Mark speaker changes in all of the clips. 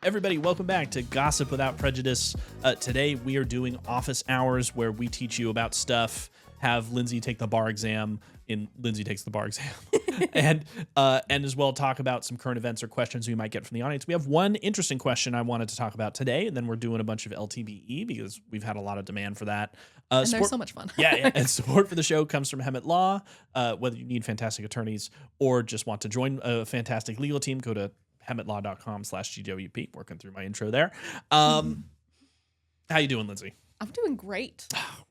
Speaker 1: Everybody, welcome back to Gossip Without Prejudice. Today we are doing office hours where we teach you about stuff, have Lindsey take the bar exam in Lindsey Takes the Bar Exam, and as well talk about some current events or questions we might get from the audience. We have one interesting question I wanted to talk about today, and then we're doing a bunch of LTBE because we've had a lot of demand for that.
Speaker 2: And they're so much fun.
Speaker 1: Yeah, and support for the show comes from Hemmat Law. Whether you need fantastic attorneys or just want to join a fantastic legal team, go to hemmatlaw.com/GWP. Working through my intro there. How you doing, Lindsey?
Speaker 2: I'm doing great.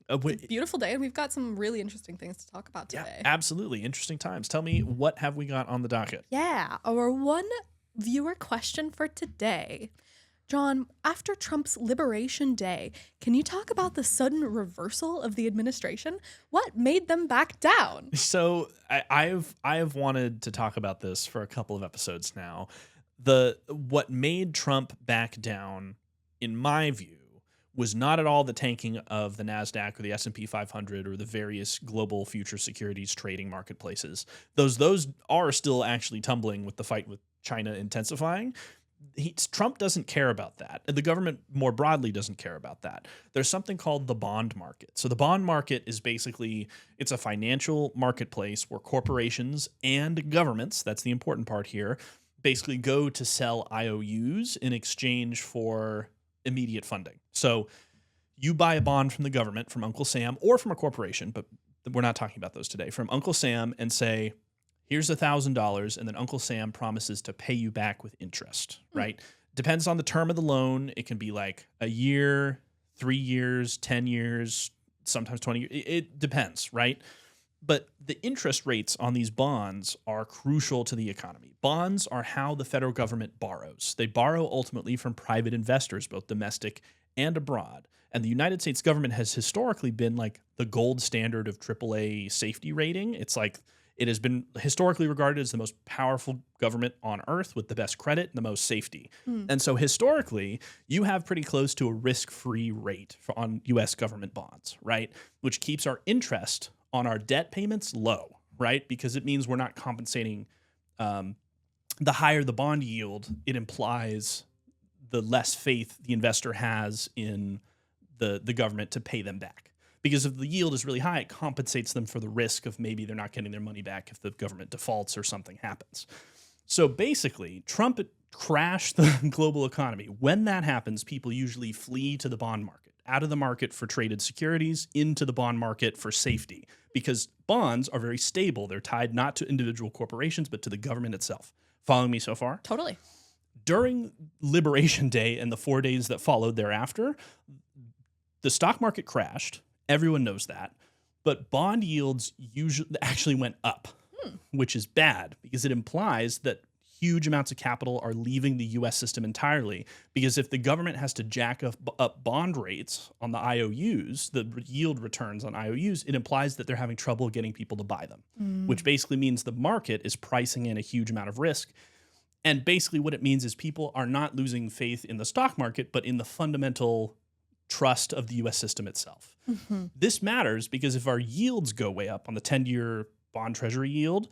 Speaker 2: It's a beautiful day, and we've got some really interesting things to talk about today.
Speaker 1: Yeah, absolutely. Interesting times. Tell me, what have we got on the docket?
Speaker 2: Yeah, our one viewer question for today. John, after Trump's Liberation Day, can you talk about the sudden reversal of the administration? What made them back down?
Speaker 1: So I have wanted to talk about this for a couple of episodes now. What made Trump back down, in my view, was not at all the tanking of the NASDAQ or the S&P 500 or the various global future securities trading marketplaces. Those are still actually tumbling with the fight with China intensifying. Trump doesn't care about that. And the government more broadly doesn't care about that. There's something called the bond market. So the bond market is basically, it's a financial marketplace where corporations and governments, that's the important part here, basically go to sell IOUs in exchange for immediate funding. So you buy a bond from the government, from Uncle Sam, or from a corporation, but we're not talking about those today, from Uncle Sam, and say, here's $1,000, and then Uncle Sam promises to pay you back with interest, right? Depends on the term of the loan. It can be like a year, 3 years, 10 years, sometimes 20 years. It depends, right? But the interest rates on these bonds are crucial to the economy. Bonds are how the federal government borrows. They borrow ultimately from private investors, both domestic and abroad. And the United States government has historically been like the gold standard of AAA safety rating. It's like it has been historically regarded as the most powerful government on earth with the best credit and the most safety. And so historically, you have pretty close to a risk-free rate on U.S. government bonds, right? Which keeps our interest on our debt payments low, right? Because it means we're not compensating. The higher the bond yield, it implies the less faith the investor has in the government to pay them back. Because if the yield is really high, it compensates them for the risk of maybe they're not getting their money back if the government defaults or something happens. So basically, Trump crashed the global economy. When that happens, people usually flee to the bond market, out of the market for traded securities, into the bond market for safety, because bonds are very stable. They're tied not to individual corporations, but to the government itself. Following me so far?
Speaker 2: Totally.
Speaker 1: During Liberation Day and the 4 days that followed thereafter, the stock market crashed. Everyone knows that. But bond yields usually actually went up, which is bad because it implies that huge amounts of capital are leaving the U.S. system entirely, because if the government has to jack up bond rates on the IOUs, the yield returns on IOUs, it implies that they're having trouble getting people to buy them, which basically means the market is pricing in a huge amount of risk. And basically what it means is people are not losing faith in the stock market, but in the fundamental trust of the U.S. system itself. This matters because if our yields go way up on the 10-year bond treasury yield,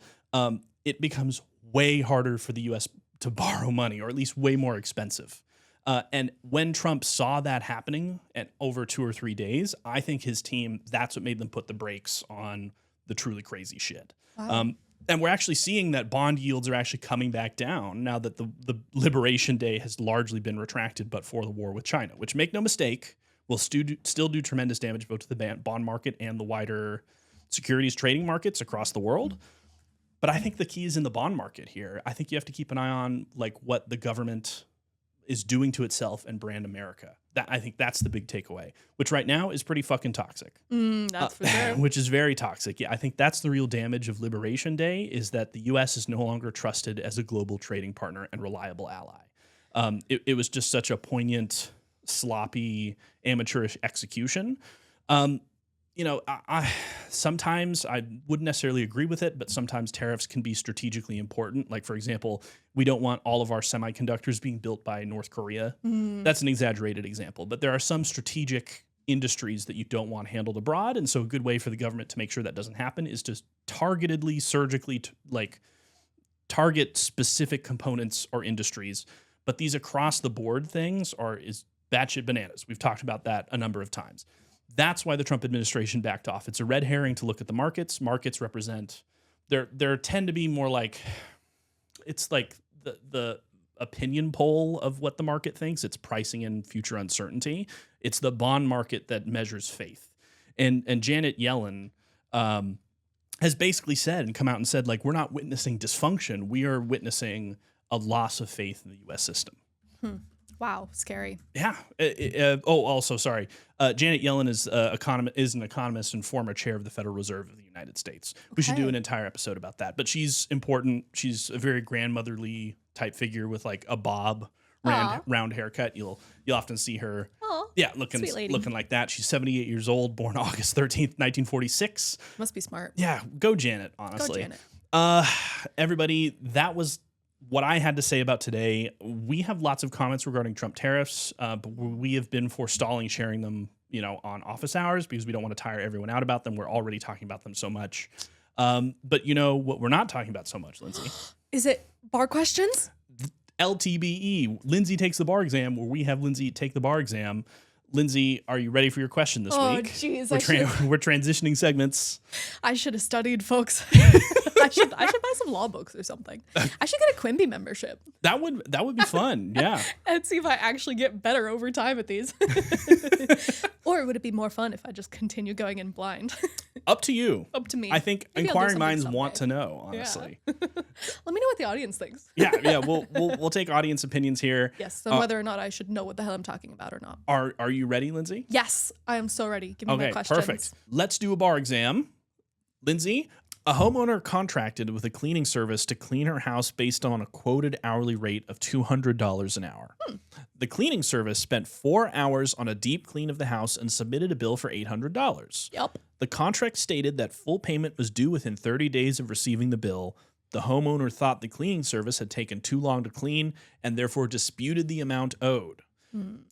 Speaker 1: it becomes way harder for the U.S. to borrow money, or at least way more expensive. And when Trump saw that happening at over 2 or 3 days, I think his team, that's what made them put the brakes on the truly crazy shit.
Speaker 2: Wow.
Speaker 1: And we're actually seeing that bond yields are actually coming back down now that the Liberation Day has largely been retracted, but for the war with China, which, make no mistake, will still do tremendous damage both to the bond market and the wider securities trading markets across the world. But I think the key is in the bond market here. I think you have to keep an eye on like what the government is doing to itself and brand America. I think that's the big takeaway, which right now is pretty fucking toxic.
Speaker 2: That's for sure.
Speaker 1: Which is very toxic. Yeah, I think that's the real damage of Liberation Day, is that the U.S. is no longer trusted as a global trading partner and reliable ally. It was just such a poignant, sloppy, amateurish execution. I sometimes I wouldn't necessarily agree with it, but sometimes tariffs can be strategically important. Like, for example, we don't want all of our semiconductors being built by North Korea. That's an exaggerated example, but there are some strategic industries that you don't want handled abroad. And so a good way for the government to make sure that doesn't happen is to targetedly, surgically, target specific components or industries
Speaker 3: But these across the board things is batshit bananas. We've talked about that a number of times. That's why the Trump administration backed off. It's a red herring to look at the markets. Markets represent there tend to be more like it's like the opinion poll of what the market thinks. It's pricing in future uncertainty. It's the bond market that measures faith. And Janet Yellen has basically said and come out and said, like, we're not witnessing dysfunction. We are witnessing a loss of faith in the U.S. system.
Speaker 2: Wow, scary.
Speaker 3: Yeah. Also, sorry. Janet Yellen is an economist and former chair of the Federal Reserve of the United States. We should do an entire episode about that. But she's important. She's a very grandmotherly type figure with like a bob round haircut. You'll often see her. Looking like that. She's 78 years old, born August 13th, 1946.
Speaker 2: Must be smart.
Speaker 3: Yeah, go Janet, honestly.
Speaker 2: Go Janet.
Speaker 3: Everybody, that was what I had to say about today. We have lots of comments regarding Trump tariffs, but we have been forestalling sharing them, on office hours because we don't want to tire everyone out about them. We're already talking about them so much. But you know what we're not talking about so much, Lindsey?
Speaker 2: Is it bar questions?
Speaker 3: LTBE, Lindsey takes the bar exam, where we have Lindsey take the bar exam. Lindsey, are you ready for your question this week?
Speaker 2: Oh, jeez.
Speaker 3: We're transitioning segments.
Speaker 2: I should have studied, folks. I should buy some law books or something. I should get a Quimby membership.
Speaker 3: That would be fun, yeah.
Speaker 2: And see if I actually get better over time at these. Or would it be more fun if I just continue going in blind?
Speaker 3: Up to you.
Speaker 2: Up to me.
Speaker 3: I think
Speaker 2: Maybe
Speaker 3: inquiring minds want to know, honestly.
Speaker 2: Yeah. Let me know what the audience thinks.
Speaker 3: Yeah. We'll take audience opinions here.
Speaker 2: Yes, on whether or not I should know what the hell I'm talking about or not.
Speaker 3: Are you ready, Lindsey?
Speaker 2: Yes, I am so ready. Give me more questions.
Speaker 3: Perfect. Let's do a bar exam. Lindsey, a homeowner contracted with a cleaning service to clean her house based on a quoted hourly rate of $200 an hour. The cleaning service spent 4 hours on a deep clean of the house and submitted a bill for $800.
Speaker 2: Yep.
Speaker 3: The contract stated that full payment was due within 30 days of receiving the bill. The homeowner thought the cleaning service had taken too long to clean and therefore disputed the amount owed.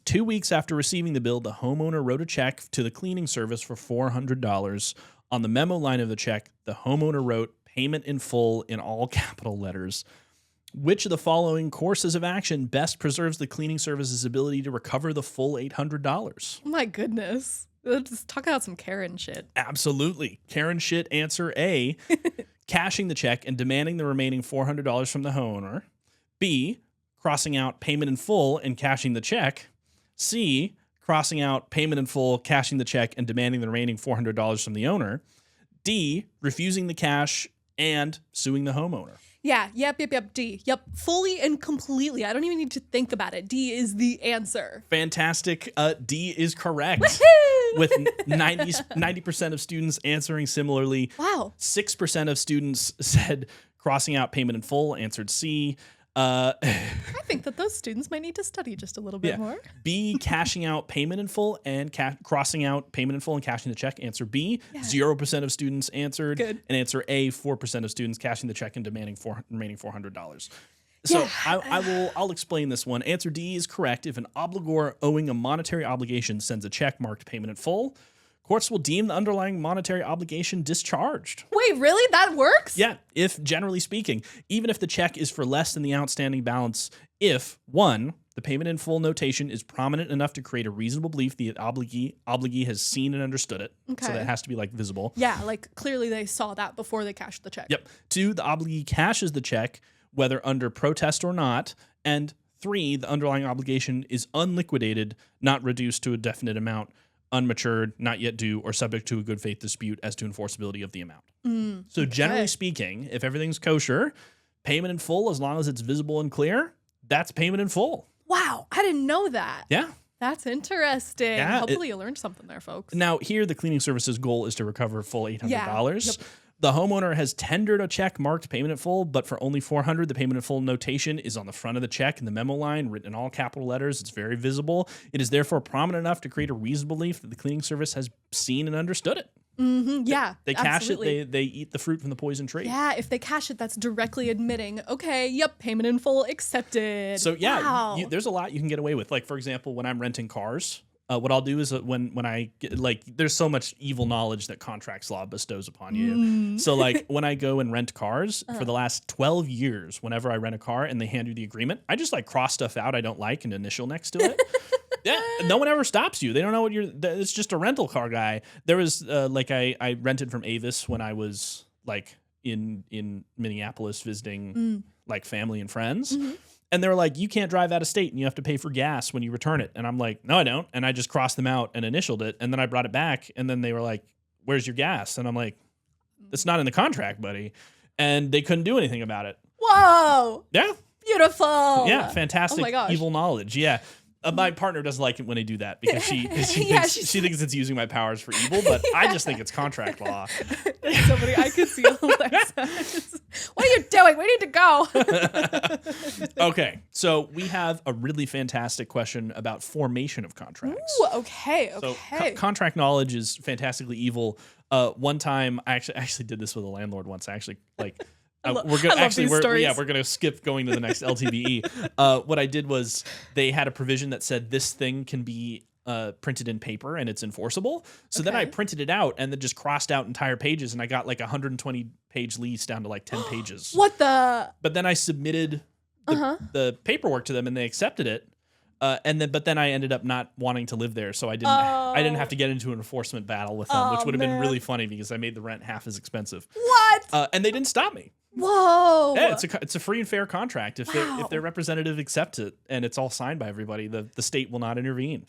Speaker 3: 2 weeks after receiving the bill, the homeowner wrote a check to the cleaning service for $400. On the memo line of the check, the homeowner wrote "payment in full" in all capital letters. Which of the following courses of action best preserves the cleaning service's ability to recover the full $800?
Speaker 2: Oh my goodness. Let's talk about some Karen shit.
Speaker 3: Absolutely. Karen shit answer A, cashing the check and demanding the remaining $400 from the homeowner. B, crossing out "payment in full" and cashing the check. C, crossing out "payment in full," cashing the check, and demanding the remaining $400 from the owner. D, refusing the cash and suing the homeowner.
Speaker 2: Yeah, yep, D. Yep, fully and completely. I don't even need to think about it. D is the answer.
Speaker 3: Fantastic. D is correct.
Speaker 2: Woohoo!
Speaker 3: With 90% of students answering similarly.
Speaker 2: Wow.
Speaker 3: 6% of students said crossing out "payment in full" answered C.
Speaker 2: I think that those students might need to study just a little bit more.
Speaker 3: B, cashing out "payment in full" and crossing out "payment in full" and cashing the check. Answer B. 0% of students answered.
Speaker 2: Good.
Speaker 3: And answer A, 4% of students cashing the check and demanding remaining $400. So I'll explain this one. Answer D is correct. If an obligor owing a monetary obligation sends a check marked "payment in full," courts will deem the underlying monetary obligation discharged.
Speaker 2: Wait, really? That works?
Speaker 3: Yeah, if generally speaking, even if the check is for less than the outstanding balance, if 1, the "payment in full" notation is prominent enough to create a reasonable belief the obligee has seen and understood it.
Speaker 2: Okay.
Speaker 3: So that has to be like visible.
Speaker 2: Yeah, like clearly they saw that before they cashed the check.
Speaker 3: Yep. 2, the obligee cashes the check, whether under protest or not. And 3, the underlying obligation is unliquidated, not reduced to a definite amount, unmatured, not yet due, or subject to a good faith dispute as to enforceability of the amount. So generally speaking, if everything's kosher, payment in full, as long as it's visible and clear, that's payment in full.
Speaker 2: Wow, I didn't know that.
Speaker 3: Yeah.
Speaker 2: That's interesting.
Speaker 3: Yeah,
Speaker 2: Hopefully you learned something there, folks.
Speaker 3: Now, here, the cleaning service's goal is to recover full $800.
Speaker 2: Yep.
Speaker 3: The homeowner has tendered a check marked "payment in full," but for only $400, the "payment in full" notation is on the front of the check in the memo line, written in all capital letters. It's very visible. It is therefore prominent enough to create a reasonable belief that the cleaning service has seen and understood it.
Speaker 2: Yeah,
Speaker 3: They cash
Speaker 2: absolutely.
Speaker 3: it, they eat the fruit from the poison tree.
Speaker 2: Yeah, if they cash it, that's directly admitting, okay, yep, payment in full accepted.
Speaker 3: So yeah,
Speaker 2: Wow.
Speaker 3: there's a lot you can get away with. Like, for example, when I'm renting cars, What I'll do is when I get, like, there's so much evil knowledge that contracts law bestows upon you. So like when I go and rent cars for the last 12 years, whenever I rent a car and they hand you the agreement, I just like cross stuff out I don't like and initial next to it. Yeah, no one ever stops you. They don't know what it's just a rental car guy. There was I rented from Avis when I was like in Minneapolis visiting like family and friends. And they were like, you can't drive out of state and you have to pay for gas when you return it. And I'm like, no, I don't. And I just crossed them out and initialed it. And then I brought it back. And then they were like, where's your gas? And I'm like, it's not in the contract, buddy. And they couldn't do anything about it.
Speaker 2: Whoa.
Speaker 3: Yeah.
Speaker 2: Beautiful.
Speaker 3: Yeah. Fantastic.
Speaker 2: Oh my gosh.
Speaker 3: Evil knowledge. Yeah. My partner doesn't like it when I do that because she thinks it's using my powers for evil, but I just think it's contract law.
Speaker 2: Somebody, I could see Alexa. What are you doing? We need to go.
Speaker 3: Okay, so we have a really fantastic question about formation of contracts.
Speaker 2: Ooh, okay.
Speaker 3: So contract knowledge is fantastically evil. One time, I actually did this with a landlord once. I actually like. We're gonna skip going to the next LTBE. What I did was they had a provision that said this thing can be printed in paper and it's enforceable. So then I printed it out and then just crossed out entire pages and I got like a 120-page lease down to like 10 pages.
Speaker 2: What the?
Speaker 3: But then I submitted the paperwork to them and they accepted it. But then I ended up not wanting to live there, so I didn't have to get into an enforcement battle with them, which would have been really funny because I made the rent half as expensive.
Speaker 2: What?
Speaker 3: And they didn't stop me.
Speaker 2: Whoa!
Speaker 3: Yeah, it's a free and fair contract. If their representative accepts it and it's all signed by everybody, the state will not intervene.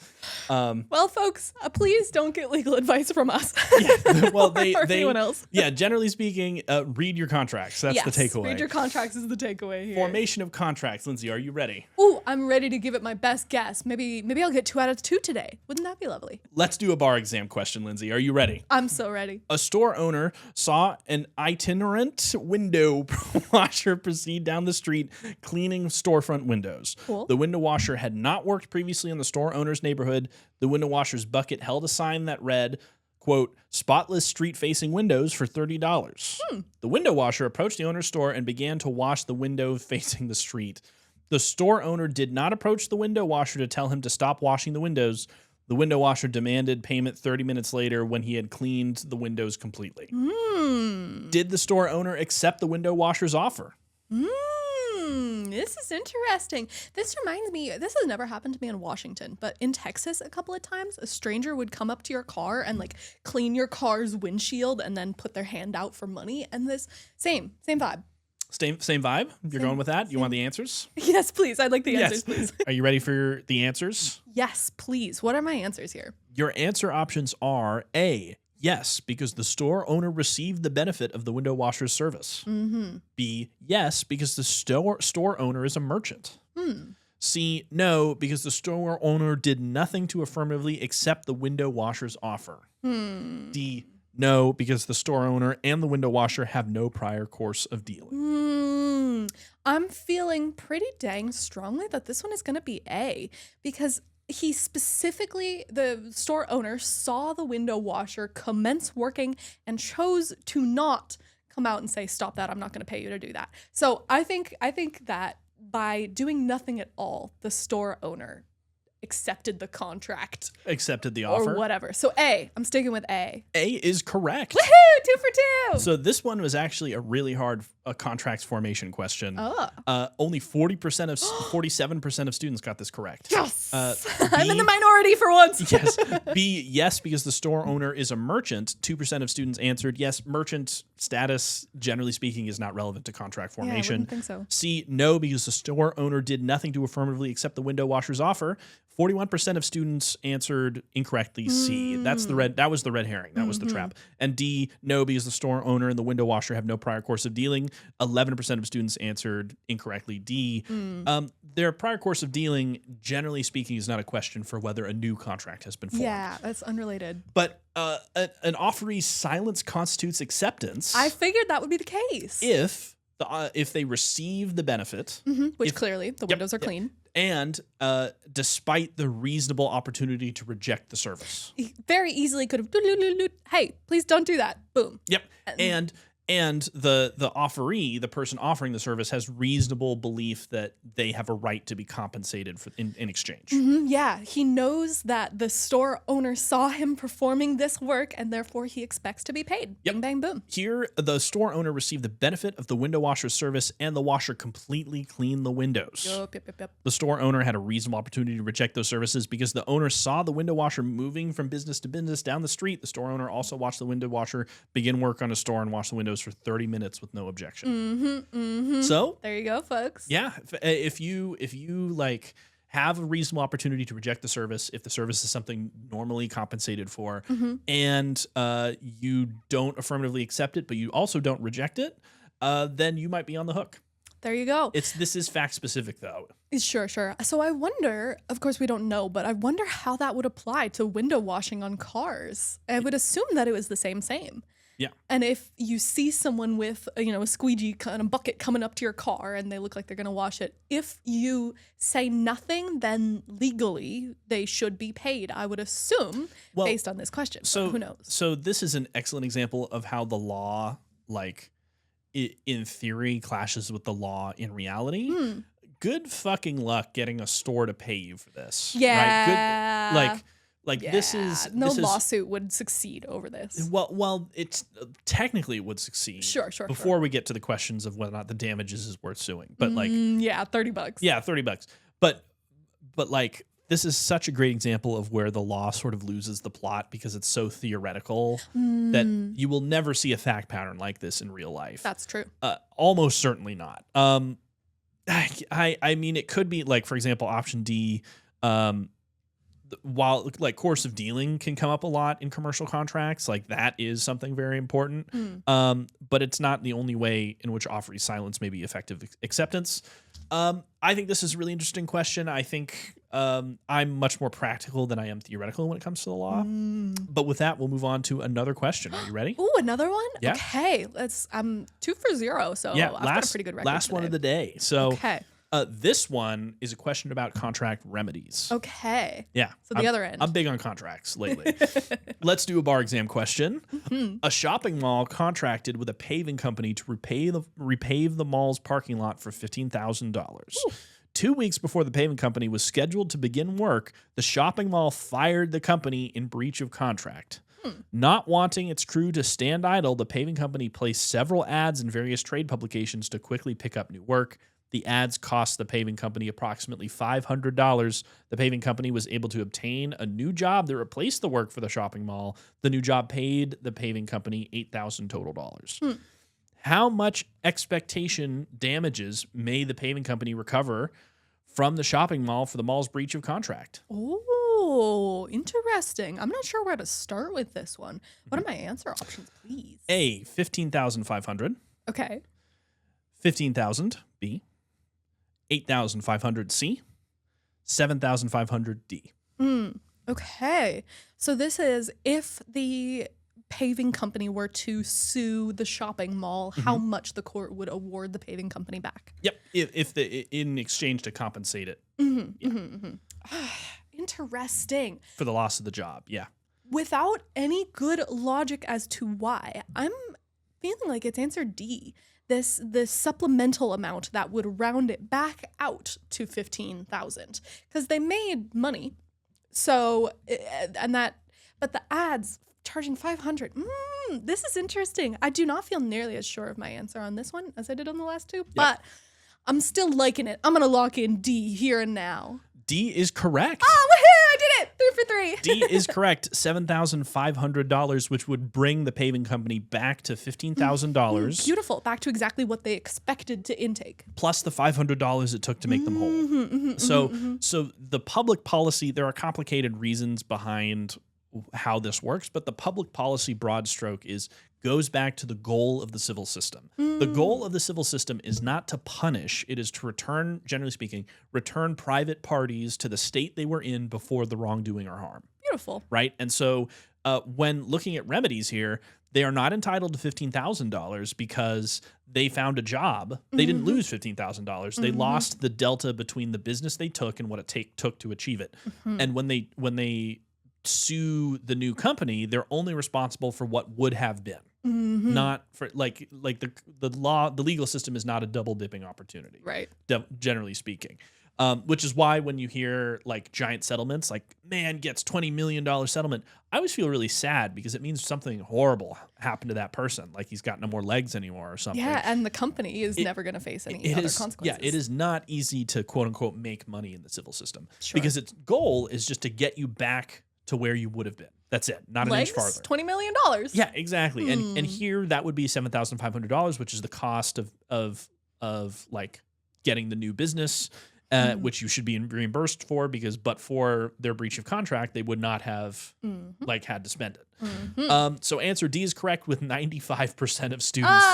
Speaker 2: Well, folks, please don't get legal advice from us.
Speaker 3: Yeah, well,
Speaker 2: or anyone else.
Speaker 3: Yeah, generally speaking, read your contracts. That's the takeaway.
Speaker 2: Read your contracts is the takeaway here.
Speaker 3: Formation of contracts. Lindsay, are you ready?
Speaker 2: Ooh, I'm ready to give it my best guess. Maybe I'll get 2 out of 2 today. Wouldn't that be lovely?
Speaker 3: Let's do a bar exam question, Lindsay. Are you ready?
Speaker 2: I'm so ready.
Speaker 3: A store owner saw an itinerant window washer proceed down the street cleaning storefront windows.
Speaker 2: Cool.
Speaker 3: The window washer had not worked previously in the store owner's neighborhood. The window washer's bucket held a sign that read, quote, spotless street-facing windows for $30. The window washer approached the owner's store and began to wash the window facing the street. The store owner did not approach the window washer to tell him to stop washing the windows. The window washer demanded payment 30 minutes later when he had cleaned the windows completely. Did the store owner accept the window washer's offer?
Speaker 2: This is interesting. This reminds me, this has never happened to me in Washington, but in Texas a couple of times, a stranger would come up to your car and like clean your car's windshield and then put their hand out for money. And this same vibe.
Speaker 3: Same vibe? You're going with that? You want the answers?
Speaker 2: Yes, please. I'd like the answers, please.
Speaker 3: Are you ready for the answers?
Speaker 2: Yes, please. What are my answers here?
Speaker 3: Your answer options are A, yes, because the store owner received the benefit of the window washer's service. B, yes, because the store owner is a merchant. C, no, because the store owner did nothing to affirmatively accept the window washer's offer. D, no, because the store owner and the window washer have no prior course of dealing.
Speaker 2: I'm feeling pretty dang strongly that this one is going to be A, because he specifically, the store owner, saw the window washer commence working and chose to not come out and say, stop that, I'm not going to pay you to do that. So I think that by doing nothing at all, the store owner accepted the contract.
Speaker 3: Accepted the offer.
Speaker 2: Or whatever. So A, I'm sticking with A.
Speaker 3: A is correct.
Speaker 2: Woohoo! 2 for 2.
Speaker 3: So this one was actually a really hard contracts formation question.
Speaker 2: Oh.
Speaker 3: Only 47% of students got this correct.
Speaker 2: Yes!
Speaker 3: B,
Speaker 2: I'm in the minority for once.
Speaker 3: Yes. B, yes, because the store owner is a merchant. 2% of students answered yes. Merchant status, generally speaking, is not relevant to contract formation.
Speaker 2: Yeah, I wouldn't think so.
Speaker 3: C, no, because the store owner did nothing to affirmatively accept the window washer's offer. 41% of students answered incorrectly C. That was the red herring. That was the trap. And D, no, because the store owner and the window washer have no prior course of dealing. 11% of students answered incorrectly D. Their prior course of dealing, generally speaking, is not a question for whether a new contract has been formed.
Speaker 2: Yeah, that's unrelated.
Speaker 3: But an offeree's silence constitutes acceptance.
Speaker 2: I figured that would be the case.
Speaker 3: If they receive the benefit,
Speaker 2: which clearly the windows are clean.
Speaker 3: And despite the reasonable opportunity to reject the service.
Speaker 2: He very easily could have, hey, please don't do that. Boom.
Speaker 3: Yep.
Speaker 1: And the offeree, the person offering the service, has reasonable belief that they have a right to be compensated for in exchange.
Speaker 2: Yeah, he knows that the store owner saw him performing this work and therefore he expects to be paid.
Speaker 1: Yep.
Speaker 2: Bing, bang, boom.
Speaker 1: Here, the store owner received the benefit of the window washer service and the washer completely cleaned the windows.
Speaker 2: Yep.
Speaker 1: The store owner had a reasonable opportunity to reject those services because the owner saw the window washer moving from business to business down the street. The store owner also watched the window washer begin work on a store and wash the windows for 30 minutes with no objection. So
Speaker 2: There you go, folks.
Speaker 1: yeah, if you like have a reasonable opportunity to reject the service, if the service is something normally compensated for, and you don't affirmatively accept it, but you also don't reject it, then you might be on the hook.
Speaker 2: There you go.
Speaker 1: This is fact specific though.
Speaker 2: Sure. So I wonder, of course we don't know, but I wonder how that would apply to window washing on cars. I would assume that it was the same.
Speaker 1: Yeah.
Speaker 2: And if you see someone with, a squeegee kind of bucket coming up to your car and they look like they're going to wash it, if you say nothing, then legally they should be paid, I would assume, based on this question.
Speaker 1: So
Speaker 2: but who knows?
Speaker 1: So this is an excellent example of how the law, in theory, clashes with the law in reality. Good fucking luck getting a store to pay you for this.
Speaker 2: Yeah.
Speaker 1: Right? Good, this is
Speaker 2: no
Speaker 1: this is,
Speaker 2: lawsuit would succeed over this.
Speaker 1: Well, it's technically it would succeed.
Speaker 2: Sure.
Speaker 1: Before we get to the questions of whether or not the damages is worth suing, but
Speaker 2: yeah, $30.
Speaker 1: yeah, $30. But this is such a great example of where the law sort of loses the plot because it's so theoretical that you will never see a fact pattern like this in real life.
Speaker 2: That's true.
Speaker 1: Almost certainly not. I mean, it could be for example, option D. While course of dealing can come up a lot in commercial contracts, that is something very important. But it's not the only way in which offeree silence may be effective acceptance. I think this is a really interesting question. I think I'm much more practical than I am theoretical when it comes to the law. But with that, we'll move on to another question. Are you ready?
Speaker 2: Ooh, another one?
Speaker 1: Yeah.
Speaker 2: Okay. I'm 2 for 0, so
Speaker 1: Yeah,
Speaker 2: I've got a pretty good record
Speaker 1: last
Speaker 2: today.
Speaker 1: one of the day. So
Speaker 2: Okay.
Speaker 1: this one is a question about contract remedies.
Speaker 2: Okay.
Speaker 1: Yeah.
Speaker 2: So the other end.
Speaker 1: I'm big on contracts lately. Let's do a bar exam question. A shopping mall contracted with a paving company to repave the mall's parking lot for $15,000. 2 weeks before the paving company was scheduled to begin work, the shopping mall fired the company in breach of contract. Not wanting its crew to stand idle, the paving company placed several ads in various trade publications to quickly pick up new work. The ads cost the paving company approximately $500. The paving company was able to obtain a new job that replaced the work for the shopping mall. The new job paid the paving company $8,000 total dollars. How much expectation damages may the paving company recover from the shopping mall for the mall's breach of contract?
Speaker 2: Oh, interesting. I'm not sure where to start with this one. What are my answer options, please?
Speaker 1: A, $15,500.
Speaker 2: Okay.
Speaker 1: $15,000. B. $8,500. C. $7,500. D.
Speaker 2: Okay. So this is if the paving company were to sue the shopping mall, how much the court would award the paving company back.
Speaker 1: Yep. If in exchange to compensate it
Speaker 2: Interesting.
Speaker 1: for the loss of the job. Yeah.
Speaker 2: Without any good logic as to why, I'm feeling like it's answer D. This supplemental amount that would round it back out to 15,000 because they made money. So but the ads charging 500. This is interesting. I do not feel nearly as sure of my answer on this one as I did on the last two, but I'm still liking it. I'm gonna lock in D here and now.
Speaker 1: D is correct.
Speaker 2: Oh, woohoo! I did it! 3 for 3.
Speaker 1: D is correct. $7,500, which would bring the paving company back to $15,000.
Speaker 2: Beautiful. Back to exactly what they expected to intake.
Speaker 1: Plus the $500 it took to make them whole. So the public policy, there are complicated reasons behind how this works, but the public policy broad stroke goes back to the goal of the civil system. The goal of the civil system is not to punish, it is to return, generally speaking, return private parties to the state they were in before the wrongdoing or harm.
Speaker 2: Beautiful.
Speaker 1: Right? And so when looking at remedies here, they are not entitled to $15,000 because they found a job. They didn't lose $15,000. They lost the delta between the business they took and what it took to achieve it. And when they sue the new company, they're only responsible for what would have been, not for like the law. The legal system is not a double dipping opportunity,
Speaker 2: Right.
Speaker 1: Generally speaking. Which is why when you hear like giant settlements, like man gets $20 million settlement, I always feel really sad because it means something horrible happened to that person. Like he's got no more legs anymore or something.
Speaker 2: Yeah, and the company is never going to face any other consequences.
Speaker 1: Yeah, it is not easy to quote unquote make money in the civil system
Speaker 2: Sure.
Speaker 1: because its goal is just to get you back to where you would have been. That's it. Not an inch farther.
Speaker 2: $20 million.
Speaker 1: Yeah, exactly. And here that would be $7,500, which is the cost of like getting the new business. Which you should be reimbursed for because, but for their breach of contract, they would not have like had to spend it. So answer D is correct with 95% of students.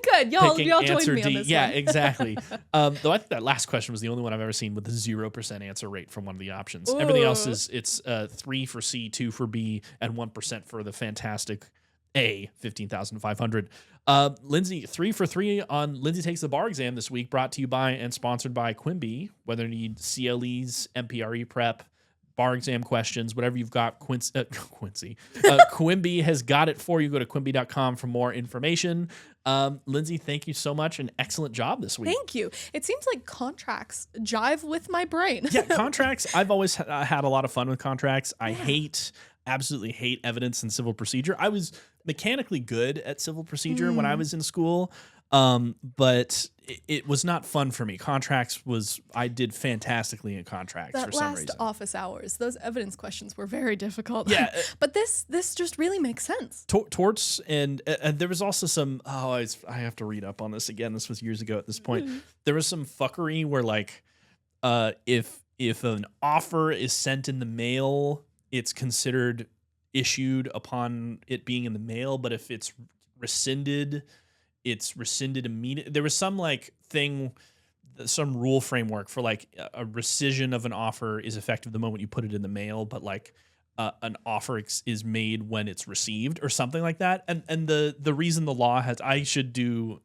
Speaker 2: Good. Y'all
Speaker 1: picking
Speaker 2: joined
Speaker 1: answer
Speaker 2: me on
Speaker 1: D.
Speaker 2: this
Speaker 1: Yeah,
Speaker 2: one.
Speaker 1: exactly. Though I think that last question was the only one I've ever seen with a 0% answer rate from one of the options. Everything else is it's 3 for C, 2 for B, and 1% for the fantastic A, 15,500. Lindsey, 3 for 3 on Lindsey Takes the Bar exam this week, brought to you by and sponsored by Quimby. Whether you need CLEs, MPRE prep, bar exam questions, whatever you've got, Quimby has got it for you. Go to quimby.com for more information. Lindsey, thank you so much. An excellent job this week.
Speaker 2: Thank you. It seems like contracts jive with my brain.
Speaker 1: Yeah, contracts. I've always had a lot of fun with contracts. I absolutely hate evidence and civil procedure. I was mechanically good at civil procedure when I was in school, but it was not fun for me. I did fantastically in contracts
Speaker 2: That
Speaker 1: for some
Speaker 2: last
Speaker 1: reason.
Speaker 2: office hours, those evidence questions were very difficult.
Speaker 1: Yeah.
Speaker 2: But this just really makes sense.
Speaker 1: Torts and there was also some, I have to read up on this again. This was years ago at this point. There was some fuckery where like, if an offer is sent in the mail, it's considered issued upon it being in the mail, but if it's rescinded immediately. There was some like thing, some rule framework for like a rescission of an offer is effective the moment you put it in the mail, but like an offer is made when it's received or something like that. And the reason the law has, I should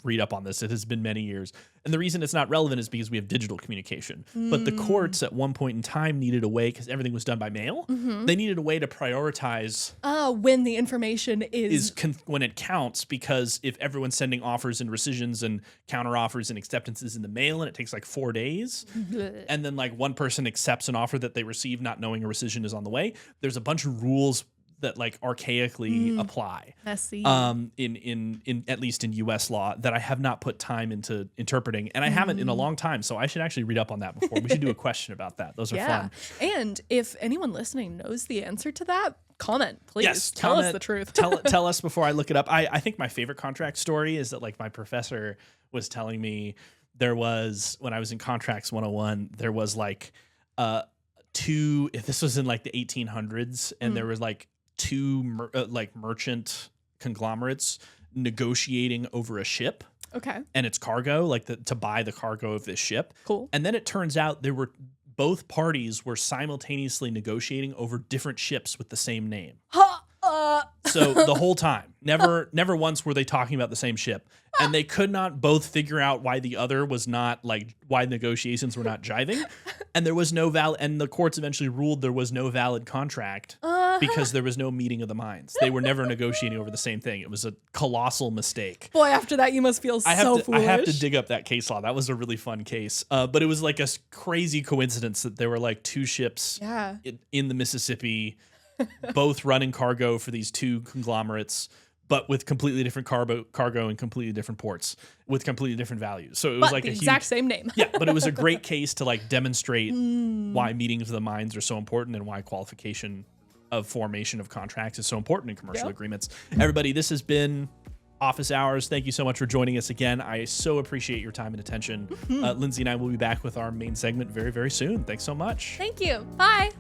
Speaker 1: read up on this. It has been many years. And the reason it's not relevant is because we have digital communication. But the courts at one point in time needed a way, because everything was done by mail, they needed a way to prioritize
Speaker 2: When the information is
Speaker 1: when it counts, because if everyone's sending offers and rescissions and counter offers and acceptances in the mail and it takes like 4 days, and then like one person accepts an offer that they receive not knowing a rescission is on the way, there's a bunch of rules that like archaically apply
Speaker 2: messy.
Speaker 1: In at least in US law that I have not put time into interpreting, and I haven't in a long time, so I should actually read up on that before. We should do a question about that. Those are fun.
Speaker 2: And if anyone listening knows the answer to that, comment, please.
Speaker 1: Yes,
Speaker 2: tell
Speaker 1: comment,
Speaker 2: us the truth.
Speaker 1: tell us before I look it up. I think my favorite contract story is that like my professor was telling me there was, when I was in Contracts 101, there was like if this was in like the 1800s, and there was like two merchant conglomerates negotiating over a ship
Speaker 2: Okay.
Speaker 1: and its cargo, like to buy the cargo of this ship.
Speaker 2: Cool.
Speaker 1: And then it turns out both parties were simultaneously negotiating over different ships with the same name. So the whole time, never once were they talking about the same ship, and they could not both figure out why the other was not, like, why negotiations were not jiving, and there was no and the courts eventually ruled there was no valid contract because there was no meeting of the minds. They were never negotiating over the same thing. It was a colossal mistake.
Speaker 2: Boy, after that, you must feel so foolish.
Speaker 1: I have to dig up that case law. That was a really fun case, but it was like a crazy coincidence that there were like two ships in the Mississippi, both running cargo for these two conglomerates, but with completely different cargo and completely different ports with completely different values. So it was like
Speaker 2: the exact same name.
Speaker 1: Yeah, but it was a great case to like demonstrate why meetings of the minds are so important and why qualification of formation of contracts is so important in commercial agreements. Everybody, this has been Office Hours. Thank you so much for joining us again. I so appreciate your time and attention. Lindsey and I will be back with our main segment very, very soon. Thanks so much.
Speaker 2: Thank you. Bye.